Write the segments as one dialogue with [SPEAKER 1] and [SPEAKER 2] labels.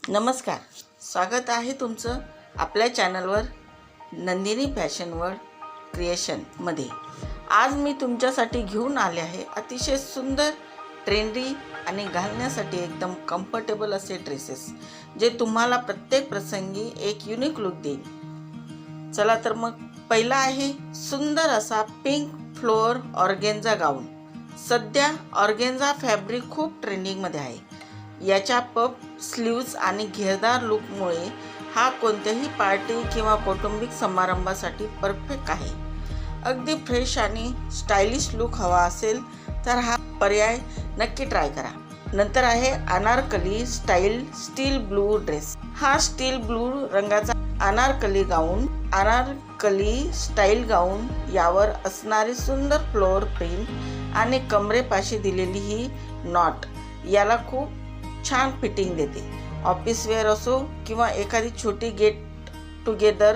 [SPEAKER 1] नमस्कार, स्वागत आहे तुमचं आपल्या चॅनलवर नंदिनी फॅशन वर्ल्ड क्रिएशनमध्ये। आज मी तुमच्यासाठी घेऊन आले आहे अतिशय सुंदर, ट्रेंडी आणि घालण्यासाठी एकदम कम्फर्टेबल असे ड्रेसेस, जे तुम्हाला प्रत्येक प्रसंगी एक युनिक लुक देईल। चला तर मग पहिला आहे सुंदर असा पिंक फ्लोअर ऑर्गेन्झा गाऊन। सध्या ऑर्गेन्झा फॅब्रिक खूप ट्रेंडिंगमध्ये आहे। याच्या पफ स्लीव्ज आणि घेरदार लुकमुळे हा कोणत्याही पार्टी किंवा कौटुंबिक समारंभासाठी परफेक्ट आहे। अगदी फ्रेश आणि स्टायलिश लुक हवा असेल तर हा पर्याय नक्की ट्राय करा। नंतर आहे Anarkali style steel blue dress. हा स्टील ब्लू रंगाचा अनारकली गाऊन, अनारकली स्टाईल गाऊन, यावर असणारी सुंदर फ्लोअर प्रिंट आणि कमरेपाशी दिलेली ही नॉट याला खूप छान फिटिंग देते। ऑफिस वेअर असो किंवा एखादी छोटी गेट टुगेदर,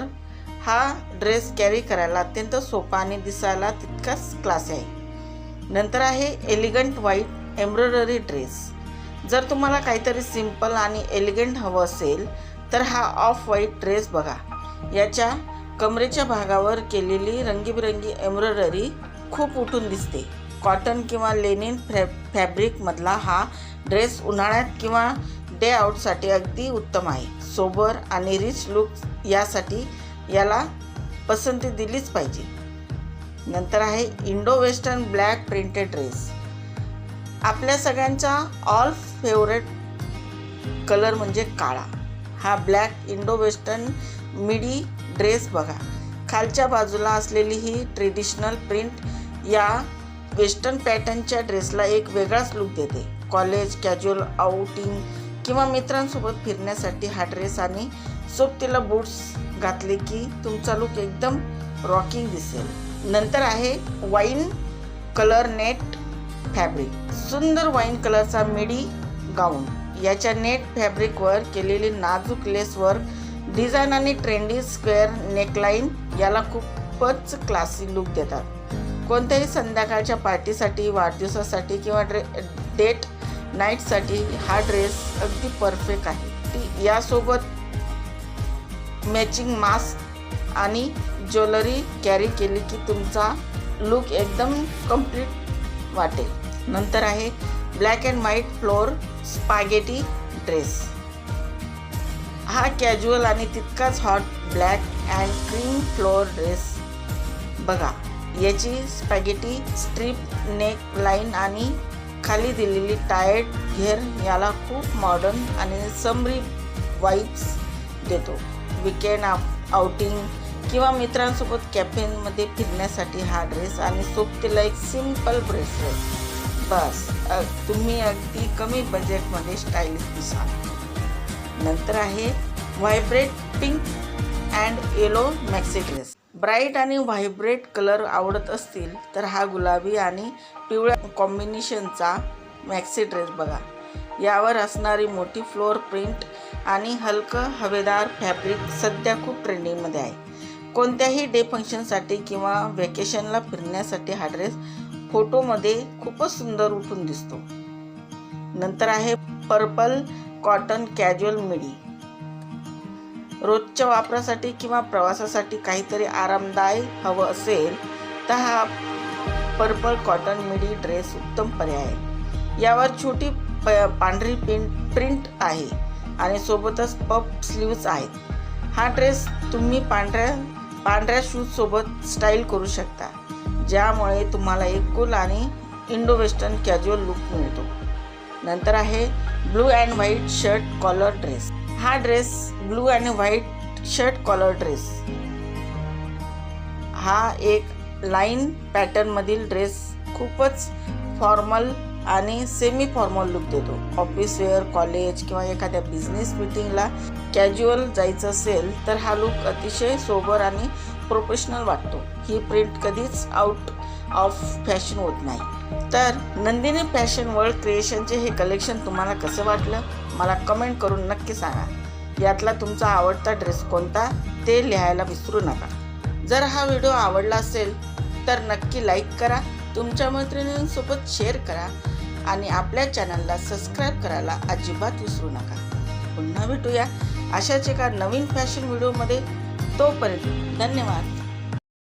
[SPEAKER 1] हा ड्रेस कॅरी करायला अत्यंत सोपा आणि दिसायला तितकाच क्लासी आहे। नंतर आहे एलिगंट व्हाईट एम्ब्रॉयडरी ड्रेस। जर तुम्हाला काहीतरी सिंपल आणि एलिगंट हवं असेल तर हा ऑफ व्हाईट ड्रेस बघा। याच्या कमरेच्या भागावर केलेली रंगीबिरंगी एम्ब्रॉयडरी खूप उठून दिसते। कॉटन किंवा लेनिन फॅब्रिकमधला हा ड्रेस उन्हाळ्यात किंवा डे आउटसाठी अगदी उत्तम आहे। सोबर आणि रिच लुक यासाठी याला पसंती दिलीच पाहिजे। नंतर आहे Indo western black printed dress. आपल्या सगळ्यांचा ऑल फेवरेट कलर म्हणजे काळा। हा black Indo western midi dress बघा। खालच्या बाजूला असलेली ही ट्रेडिशनल प्रिंट या वेस्टर्न पॅटर्नच्या ड्रेसला एक वेगळाच लुक देते। कॉलेज, कॅज्युअल आउटिंग किंवा मित्रांसोबत फिरण्यासाठी हा ड्रेस आणि सोबतीला बूट्स घातले की तुमचा लुक एकदम रॉकिंग दिसेल। नंतर आहे वाईन कलर नेट फॅब्रिक। सुंदर वाईन कलरचा मिडी गाऊन। याच्या नेट फॅब्रिकवर केलेली नाजूक लेस वर्क डिझाईन आणि ट्रेंडी स्क्वेअर नेकलाईन याला खूपच क्लासी लुक देतात। कोणत्याही संध्याकाळच्या पार्टीसाठी, वाढदिवसासाठी किंवा डेट नाईटसाठी हा ड्रेस अगदी परफेक्ट आहे। यासोबत मॅचिंग मास्क आणि ज्वेलरी कॅरी केली की तुमचा लुक एकदम कम्प्लीट वाटेल। नंतर आहे black and white floor spaghetti dress. हा कॅज्युअल आणि तितकाच hot black and cream floor dress बघा। याची स्पॅगेटी स्ट्रीप नेक लाईन आणि खाली दिलेली टायर्ड घेर याला खूप मॉडर्न आणि समरी वाईब्स देतो। विकेंड आउटिंग किंवा मित्रांसोबत कॅफेमध्ये फिरण्यासाठी हा ड्रेस आणि सोबतीला एक सिंपल ब्रेसलेट, बस तुम्ही अगदी कमी बजेटमध्ये स्टायलिश दिसाल। नंतर आहे vibrate pink and yellow maxi dress. Bright आणि व्हायब्रेट कलर आवडत असतील तर हा गुलाबी आणि पिवळ्या कॉम्बिनेशनचा मॅक्सी ड्रेस बघा। यावर असणारी मोठी फ्लोअर प्रिंट आणि हलकं हवेदार फॅब्रिक सध्या खूप ट्रेंडिंगमध्ये आहे। कोणत्याही डे फंक्शनसाठी किंवा व्हॅकेशनला फिरण्यासाठी हा ड्रेस फोटोमध्ये खूपच सुंदर उठून दिसतो। नंतर आहे पर्पल कॉटन कॅज्युअल मिडी। रोजच्या वापरासाठी किंवा प्रवासासाठी काहीतरी आरामदायक हवं असेल तर हा पर्पल कॉटन मिडी ड्रेस उत्तम पर्याय आहे। यावर छोटी पांढरी प्रिंट आहे आणि सोबतच पफ स्लीव्ज आहेत। हा ड्रेस तुम्ही पांढऱ्या शूज सोबत स्टाईल करू शकता, ज्यामुळे तुम्हाला एक कूल आणि इंडो वेस्टर्न कॅज्युअल लुक मिळतो। नंतर आहे blue and white shirt collar dress. हा ड्रेस ब्लू आणि व्हाईट शर्ट कॉलर ड्रेस हा एक लाईन पॅटर्न मधील ड्रेस खूपच फॉर्मल आणि सेमी फॉर्मल लुक देतो। ऑफिस वेअर, कॉलेज किंवा एखाद्या बिझनेस मीटिंगला कॅज्युअल जायचं असेल तर हा लुक अतिशय सोबर आणि प्रोफेशनल वाटतो। ही प्रिंट कधीच आउट ऑफ फॅशन होत नाही। तर नंदिनी फॅशन वर्ल्ड क्रिएशनचे हे कलेक्शन तुम्हाला कसं वाटलं मला कमेंट करून नक्की सांगा। यातला तुमचा आवडता ड्रेस कोणता ते लिहायला विसरू नका। जर हा व्हिडिओ आवडला असेल तर नक्की लाईक करा, तुमच्या मैत्रिणींसोबत शेअर करा आणि आपल्या चॅनलला सबस्क्राईब करायला अजिबात विसरू नका। पुन्हा भेटूया अशाच एका नवीन फॅशन व्हिडिओमध्ये. तोपर्यंत धन्यवाद.